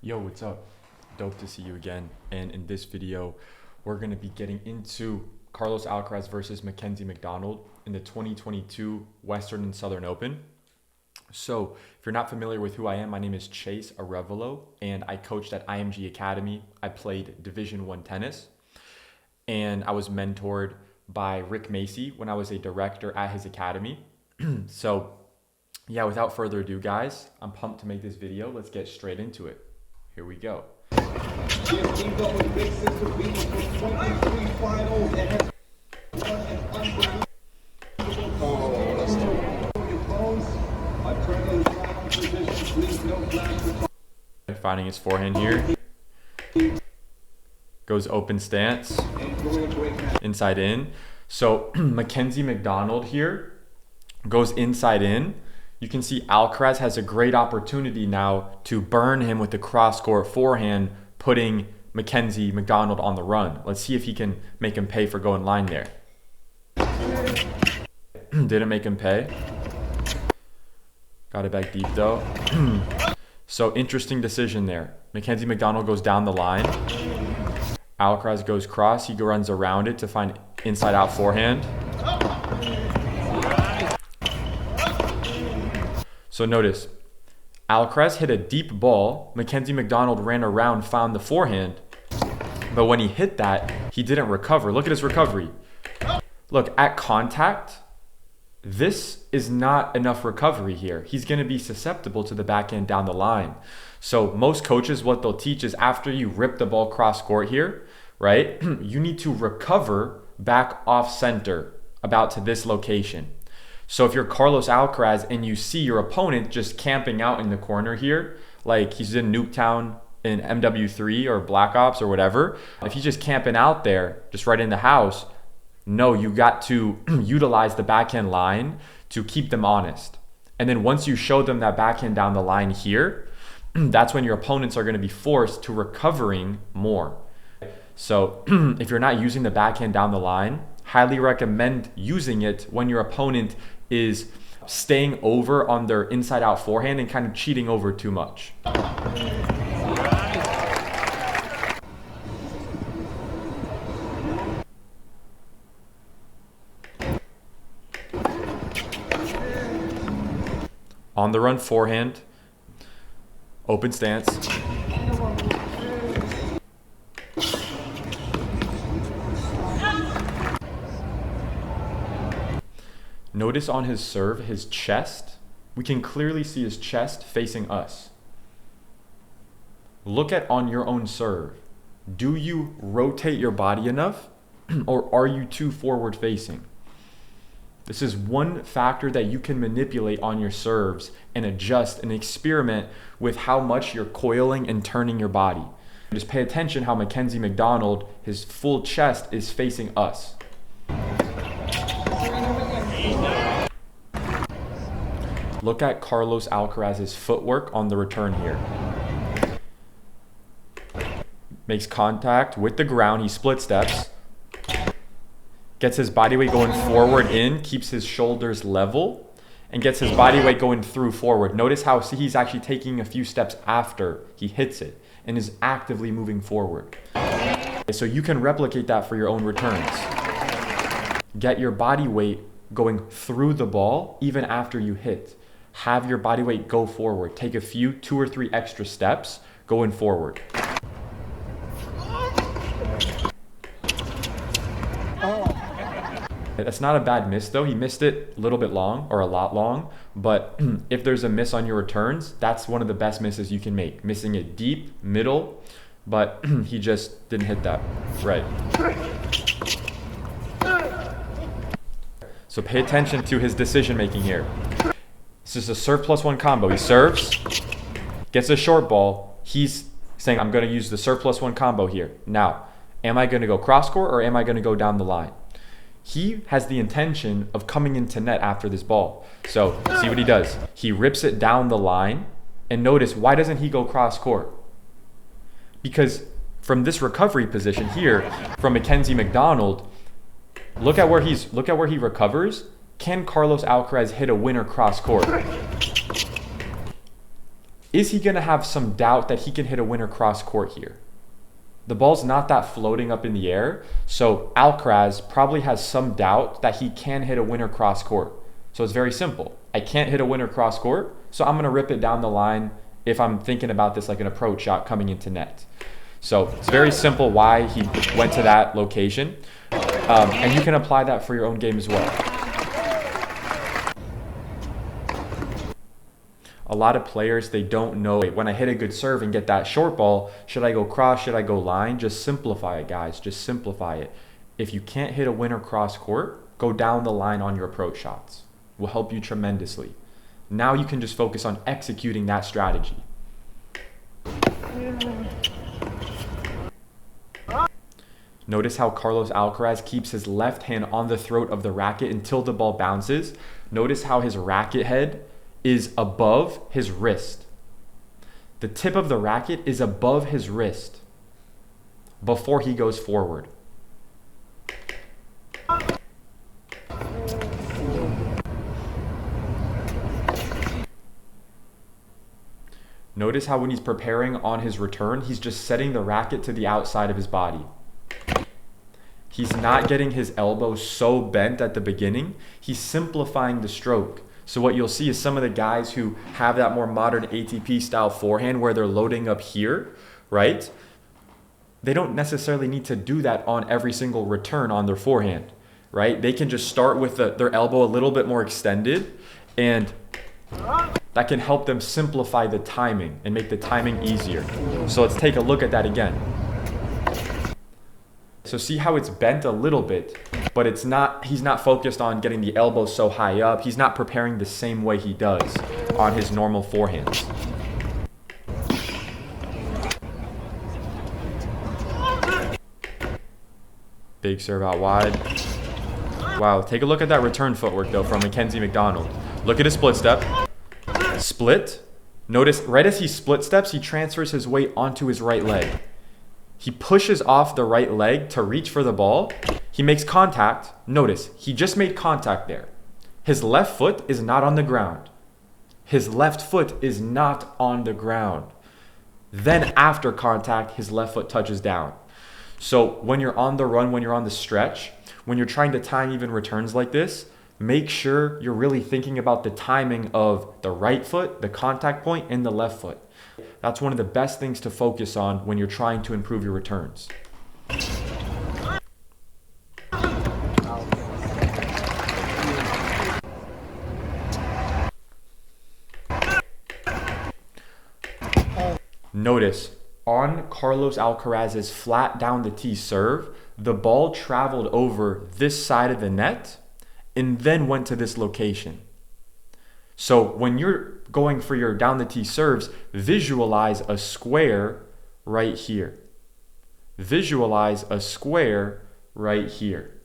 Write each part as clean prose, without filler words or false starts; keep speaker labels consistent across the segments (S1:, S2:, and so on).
S1: Yo, what's up? Dope to see you again. And in this video, we're going to be getting into Carlos Alcaraz versus McDonald in the 2022 Western and Southern Open. So if you're not familiar with who I am, my name is Chase Arevalo, and I coached at IMG Academy. I played Division I tennis, and I was mentored by Rick Macy when I was a director at his academy. So yeah, without further ado, guys, I'm pumped to make this video. Let's get straight into it. Here we go. Finding his forehand here. Goes open stance. Inside in. So McDonald here goes inside in. You can see Alcaraz has a great opportunity now to burn him with the cross-court forehand, putting McDonald on the run. Let's see if he can make him pay for going line there. Didn't make him pay. Got it back deep though. So interesting decision there. McDonald goes down the line. Alcaraz goes cross. He runs around it to find inside-out forehand. So notice, Alcaraz hit a deep ball. McDonald ran around, found the forehand. But when he hit that, he didn't recover. Look at his recovery. Look, at contact, this is not enough recovery here. He's going to be susceptible to the backhand down the line. So most coaches, what they'll teach is after you rip the ball cross court here, right, you need to recover back off center about to this location. So if you're Carlos Alcaraz and you see your opponent just camping out in the corner here, like he's in Nuketown in MW3 or Black Ops or whatever, if he's just camping out there, just right in the house, no, you got to utilize the backhand line to keep them honest. And then once you show them that backhand down the line here, that's when your opponents are going to be forced to recovering more. So if you're not using the backhand down the line, highly recommend using it when your opponent is staying over on their inside out forehand and kind of cheating over too much. On the run forehand, open stance. Notice on his serve, his chest, we can clearly see his chest facing us. Look at on your own serve. Do you rotate your body enough or are you too forward facing? This is one factor that you can manipulate on your serves and adjust and experiment with how much you're coiling and turning your body. Just pay attention how McDonald, his full chest is facing us. Look at Carlos Alcaraz's footwork on the return here. Makes contact with the ground. He split steps. Gets his body weight going forward in. Keeps his shoulders level. And gets his body weight going through forward. Notice how he's actually taking a few steps after he hits it. And is actively moving forward. So you can replicate that for your own returns. Get your body weight going through the ball even after you hit. Have your body weight go forward. Take a few, 2 or 3 extra steps going forward. That's not a bad miss though. He missed it a little bit long or a lot long, but if there's a miss on your returns, that's one of the best misses you can make. Missing it deep, middle, but he just didn't hit that right. So pay attention to his decision making here. This is a serve +1 combo. He serves, gets a short ball. He's saying, I'm going to use the serve +1 combo here. Now, am I going to go cross court or am I going to go down the line? He has the intention of coming into net after this ball. So see what he does. He rips it down the line. And notice, why doesn't he go cross court? Because from this recovery position here, from McDonald, look at where he recovers. Can Carlos Alcaraz hit a winner cross court? Is he going to have some doubt that he can hit a winner cross court here? The ball's not that floating up in the air, so Alcaraz probably has some doubt that he can hit a winner cross court. So it's very simple. I can't hit a winner cross court, so I'm going to rip it down the line if I'm thinking about this like an approach shot coming into net. So it's very simple why he went to that location. And you can apply that for your own game as well. A lot of players, they don't know, when I hit a good serve and get that short ball, should I go cross, should I go line? Just simplify it, guys. Just simplify it. If you can't hit a winner cross court, go down the line on your approach shots. It will help you tremendously. Now you can just focus on executing that strategy. Notice how Carlos Alcaraz keeps his left hand on the throat of the racket until the ball bounces. Notice how his racket head is above his wrist. The tip of the racket is above his wrist before he goes forward. Notice how when he's preparing on his return, he's just setting the racket to the outside of his body. He's not getting his elbow so bent at the beginning. He's simplifying the stroke. So what you'll see is some of the guys who have that more modern ATP style forehand where they're loading up here, right? They don't necessarily need to do that on every single return on their forehand, right? They can just start with their elbow a little bit more extended, and that can help them simplify the timing and make the timing easier. So let's take a look at that again. So see how it's bent a little bit, but he's not focused on getting the elbow so high up. He's not preparing the same way he does on his normal forehands. Big serve out wide. Wow, take a look at that return footwork though from McDonald. Look at his split step. Split. Notice right as he split steps, he transfers his weight onto his right leg. He pushes off the right leg to reach for the ball. He makes contact. Notice, he just made contact there. His left foot is not on the ground. His left foot is not on the ground. Then after contact, his left foot touches down. So when you're on the run, when you're on the stretch, when you're trying to time even returns like this, make sure you're really thinking about the timing of the right foot, the contact point, and the left foot. That's one of the best things to focus on when you're trying to improve your returns. Notice, on Carlos Alcaraz's flat down the tee serve, the ball traveled over this side of the net and then went to this location. So when you're going for your down the tee serves, visualize a square right here. Visualize a square right here.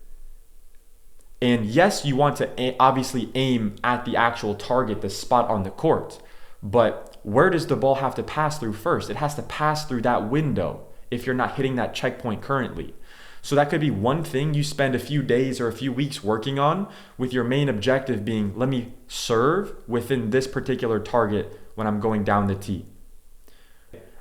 S1: And yes, you want to obviously aim at the actual target, the spot on the court. But where does the ball have to pass through first? It has to pass through that window if you're not hitting that checkpoint currently. So that could be one thing you spend a few days or a few weeks working on, with your main objective being, let me serve within this particular target when I'm going down the tee.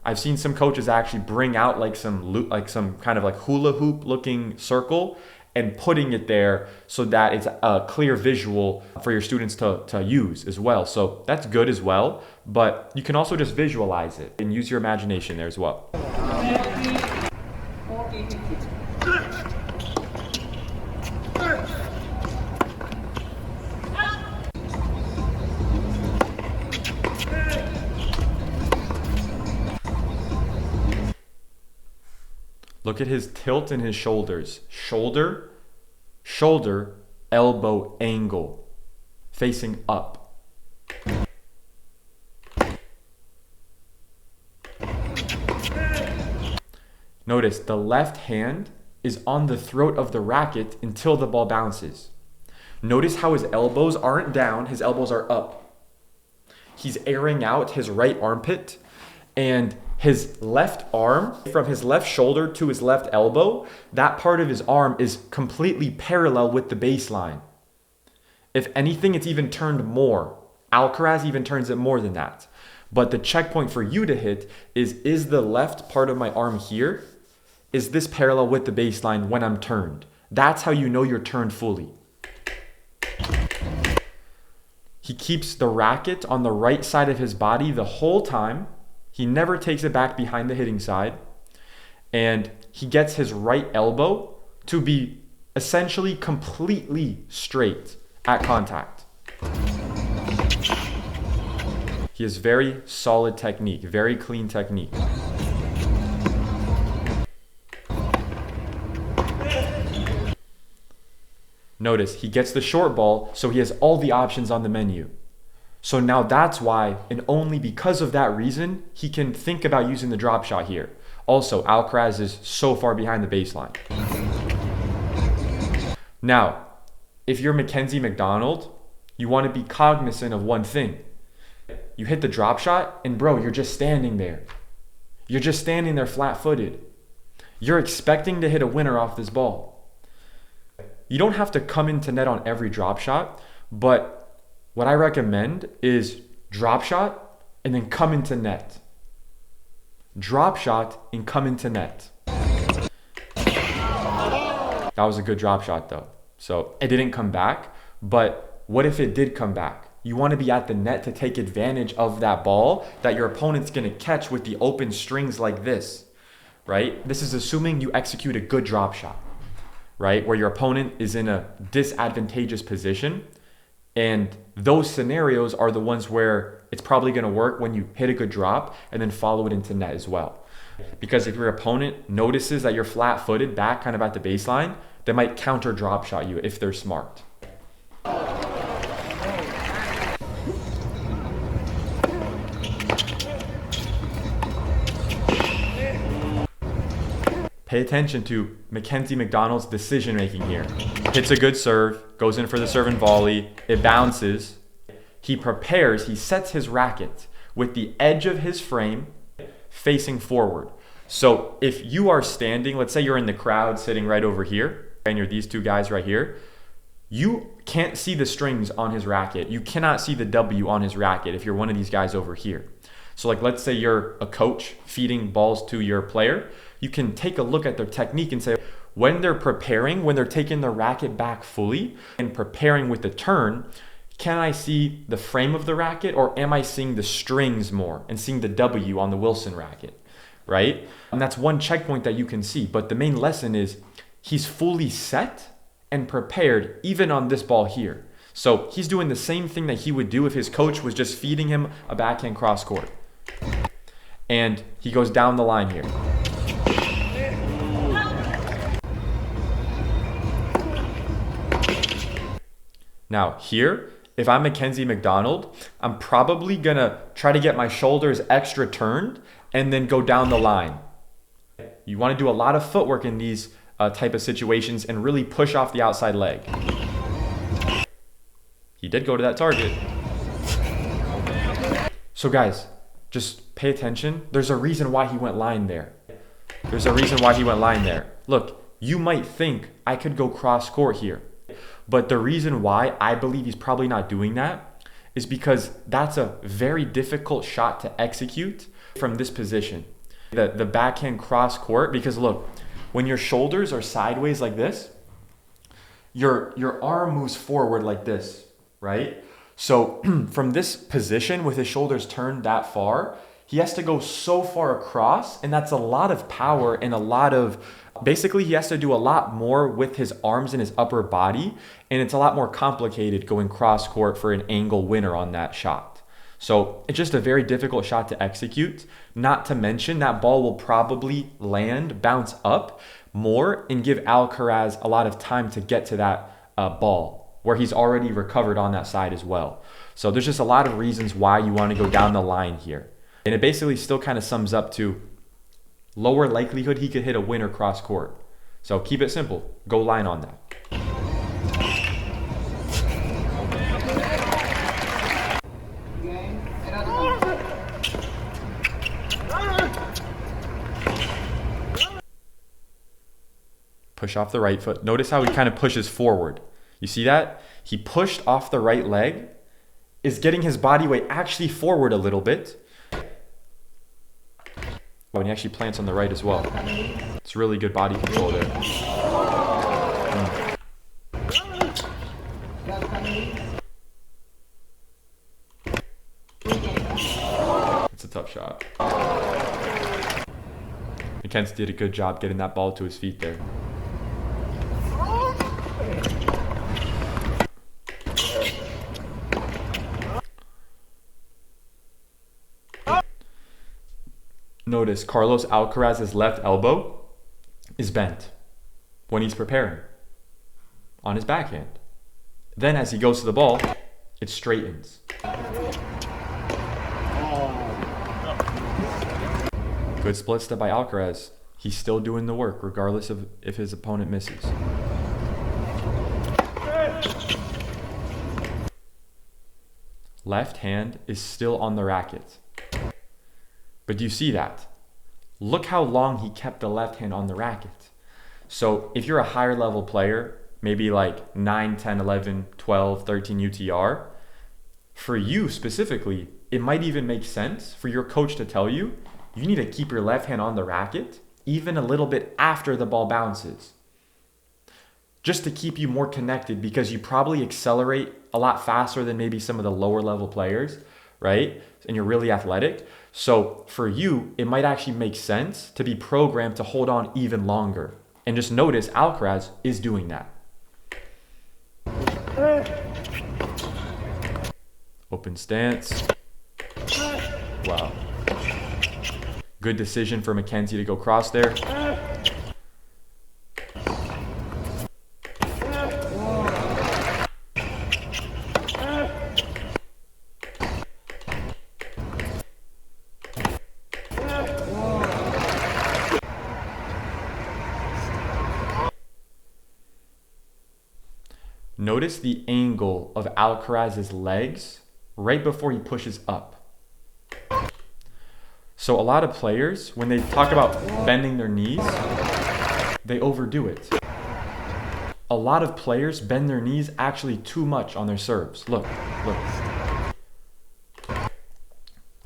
S1: I've seen some coaches actually bring out like some kind of like hula hoop looking circle and putting it there so that it's a clear visual for your students to use as well. So that's good as well, but you can also just visualize it and use your imagination there as well. Look at his tilt in his shoulders. Shoulder, shoulder, elbow angle, facing up. Notice the left hand is on the throat of the racket until the ball bounces. Notice how his elbows aren't down, his elbows are up. He's airing out his right armpit, and his left arm, from his left shoulder to his left elbow, that part of his arm is completely parallel with the baseline. If anything, it's even turned more. Alcaraz even turns it more than that. But the checkpoint for you to hit is the left part of my arm here, is this parallel with the baseline when I'm turned? That's how you know you're turned fully. He keeps the racket on the right side of his body the whole time. He never takes it back behind the hitting side. And he gets his right elbow to be essentially completely straight at contact. He has very solid technique, very clean technique. Notice he gets the short ball, so he has all the options on the menu. So now that's why, and only because of that reason, he can think about using the drop shot here. Also, Alcaraz is so far behind the baseline. Now, if you're Mackenzie McDonald, you want to be cognizant of one thing. You hit the drop shot, and bro, you're just standing there. You're just standing there flat-footed. You're expecting to hit a winner off this ball. You don't have to come into net on every drop shot, but what I recommend is drop shot and then come into net. Drop shot and come into net. That was a good drop shot though. So it didn't come back, but what if it did come back? You want to be at the net to take advantage of that ball that your opponent's going to catch with the open strings like this, right? This is assuming you execute a good drop shot, right? Where your opponent is in a disadvantageous position. And those scenarios are the ones where it's probably going to work when you hit a good drop and then follow it into net as well. Because if your opponent notices that you're flat-footed back kind of at the baseline, they might counter drop shot you if they're smart. Pay attention to Mackenzie McDonald's decision making here. Hits a good serve, goes in for the serve and volley, it bounces. He prepares, he sets his racket with the edge of his frame facing forward. So if you are standing, let's say you're in the crowd sitting right over here, and you're these two guys right here, you can't see the strings on his racket. You cannot see the W on his racket if you're one of these guys over here. So like let's say you're a coach feeding balls to your player, you can take a look at their technique and say, when they're preparing, when they're taking the racket back fully and preparing with the turn, can I see the frame of the racket or am I seeing the strings more and seeing the W on the Wilson racket, right? And that's one checkpoint that you can see. But the main lesson is he's fully set and prepared even on this ball here. So he's doing the same thing that he would do if his coach was just feeding him a backhand cross court. And he goes down the line here. Now here, if I'm Mackenzie McDonald, I'm probably gonna try to get my shoulders extra turned and then go down the line. You wanna do a lot of footwork in these type of situations and really push off the outside leg. He did go to that target. So guys, just pay attention. There's a reason why he went line there. There's a reason why he went line there. Look, you might think I could go cross court here. But the reason why I believe he's probably not doing that is because that's a very difficult shot to execute from this position. The backhand cross court, because look, when your shoulders are sideways like this, your arm moves forward like this, right? So from this position with his shoulders turned that far, he has to go so far across, and that's a lot of power and a lot of, basically he has to do a lot more with his arms and his upper body, and it's a lot more complicated going cross court for an angle winner on that shot. So it's just a very difficult shot to execute, not to mention that ball will probably land, bounce up more, and give Alcaraz a lot of time to get to that ball, where he's already recovered on that side as well. So there's just a lot of reasons why you want to go down the line here. And it basically still kind of sums up to lower likelihood he could hit a winner cross court. So keep it simple. Go line on that. Push off the right foot. Notice how he kind of pushes forward. You see that? He pushed off the right leg, is getting his body weight actually forward a little bit, Oh, and he actually plants on the right as well. It's really good body control there. It's a tough shot. Mackenzie did a good job getting that ball to his feet there. Notice Carlos Alcaraz's left elbow is bent when he's preparing on his backhand. Then as he goes to the ball, it straightens. Good split step by Alcaraz. He's still doing the work regardless of if his opponent misses. Left hand is still on the racket. But do you see that? Look how long he kept the left hand on the racket. So if you're a higher level player, maybe like 9, 10, 11, 12, 13 UTR, for you specifically, it might even make sense for your coach to tell you, you need to keep your left hand on the racket even a little bit after the ball bounces. Just to keep you more connected, because you probably accelerate a lot faster than maybe some of the lower level players, right? And you're really athletic. So for you, it might actually make sense to be programmed to hold on even longer. And just notice Alcaraz is doing that. Open stance. Wow. Good decision for Mackenzie to go cross there. Notice the angle of Alcaraz's legs right before he pushes up. So a lot of players, when they talk about bending their knees, they overdo it. A lot of players bend their knees actually too much on their serves. Look.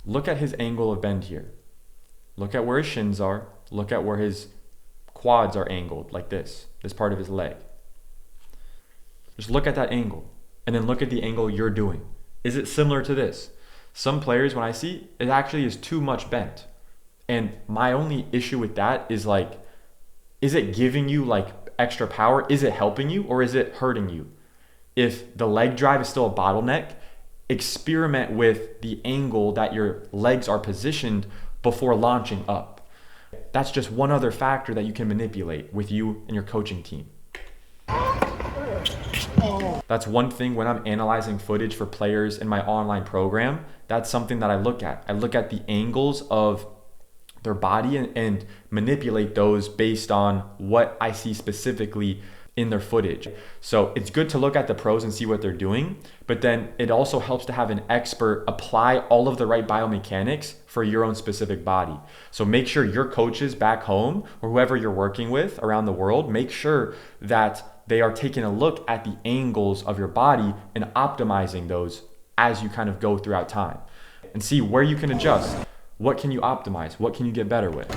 S1: Look at his angle of bend here. Look at where his shins are. Look at where his quads are angled, like this part of his leg. Just look at that angle, and then look at the angle you're doing. Is it similar to this? Some players, when I see, it actually is too much bent. And my only issue with that is like, is it giving you like extra power? Is it helping you, or is it hurting you? If the leg drive is still a bottleneck, experiment with the angle that your legs are positioned before launching up. That's just one other factor that you can manipulate with you and your coaching team. That's one thing when I'm analyzing footage for players in my online program. That's something that I look at. I look at the angles of their body and manipulate those based on what I see specifically in their footage. So it's good to look at the pros and see what they're doing, but then it also helps to have an expert apply all of the right biomechanics for your own specific body. So make sure your coaches back home or whoever you're working with around the world, make sure that they are taking a look at the angles of your body and optimizing those as you kind of go throughout time and see where you can adjust. What can you optimize? What can you get better with?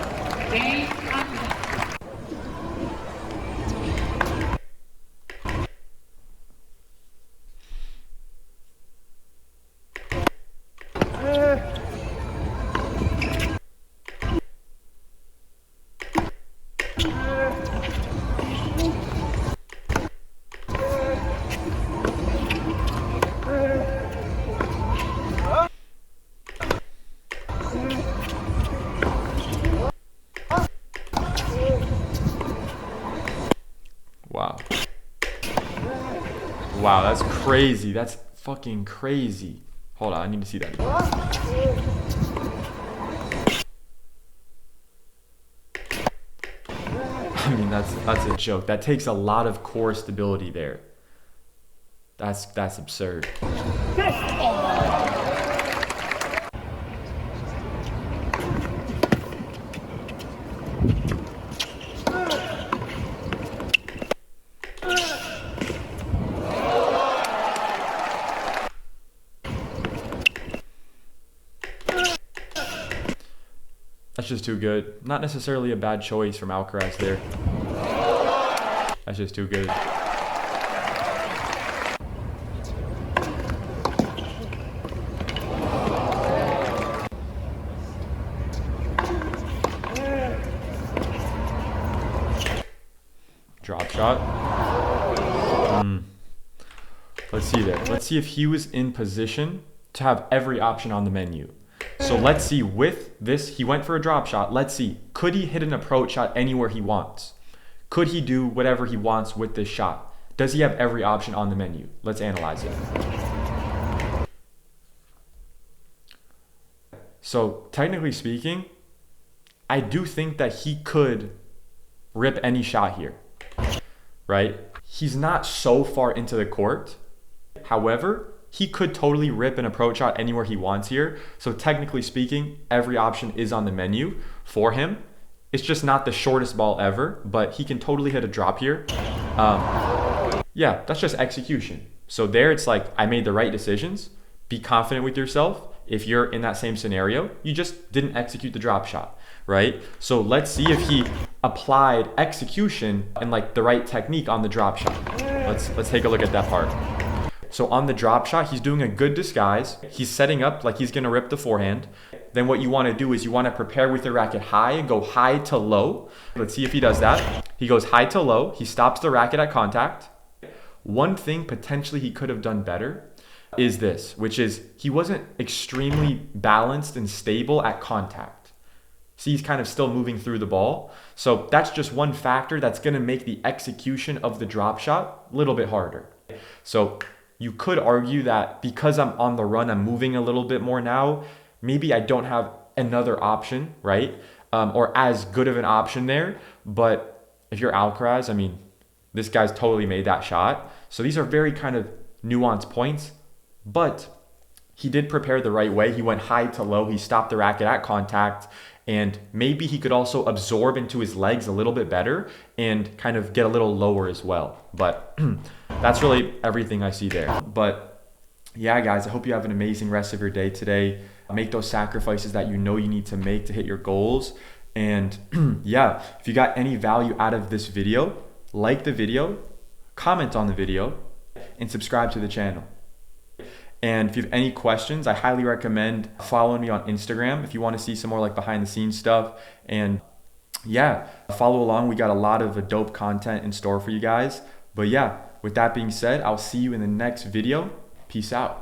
S1: Wow, that's crazy. That's fucking crazy. Hold on, I need to see that again. I mean, that's a joke. That takes a lot of core stability there. That's absurd. That That's just too good. Not necessarily a bad choice from Alcaraz there. That's just too good. Drop shot. Let's see there. Let's see if he was in position to have every option on the menu. So let's see, with this, he went for a drop shot. Let's see, could he hit an approach shot anywhere he wants? Could he do whatever he wants with this shot? Does he have every option on the menu? Let's analyze it. So technically speaking, I do think that he could rip any shot here, right? He's not so far into the court. However, he could totally rip an approach shot anywhere he wants here. So technically speaking, every option is on the menu for him. It's just not the shortest ball ever, but he can totally hit a drop here. Yeah, that's just execution. So there it's like, I made the right decisions. Be confident with yourself. If you're in that same scenario, you just didn't execute the drop shot, right? So let's see if he applied execution and like the right technique on the drop shot. Let's take a look at that part. So on the drop shot, he's doing a good disguise. He's setting up like he's gonna rip the forehand. Then what you wanna do is you wanna prepare with the racket high and go high to low. Let's see if he does that. He goes high to low. He stops the racket at contact. One thing potentially he could have done better is this, which is he wasn't extremely balanced and stable at contact. See, he's kind of still moving through the ball. So that's just one factor that's gonna make the execution of the drop shot a little bit harder. So you could argue that because I'm on the run, I'm moving a little bit more now, maybe I don't have another option, right? Or as good of an option there. But if you're Alcaraz, I mean, this guy's totally made that shot. So these are very kind of nuanced points, but he did prepare the right way. He went high to low. He stopped the racket at contact. And maybe he could also absorb into his legs a little bit better and kind of get a little lower as well. But that's really everything I see there. But yeah, guys, I hope you have an amazing rest of your day today. Make those sacrifices that you know you need to make to hit your goals. And yeah, if you got any value out of this video, like the video, comment on the video, and subscribe to the channel. And if you have any questions, I highly recommend following me on Instagram if you want to see some more like behind the scenes stuff. And yeah, follow along. We got a lot of dope content in store for you guys. But yeah, with that being said, I'll see you in the next video. Peace out.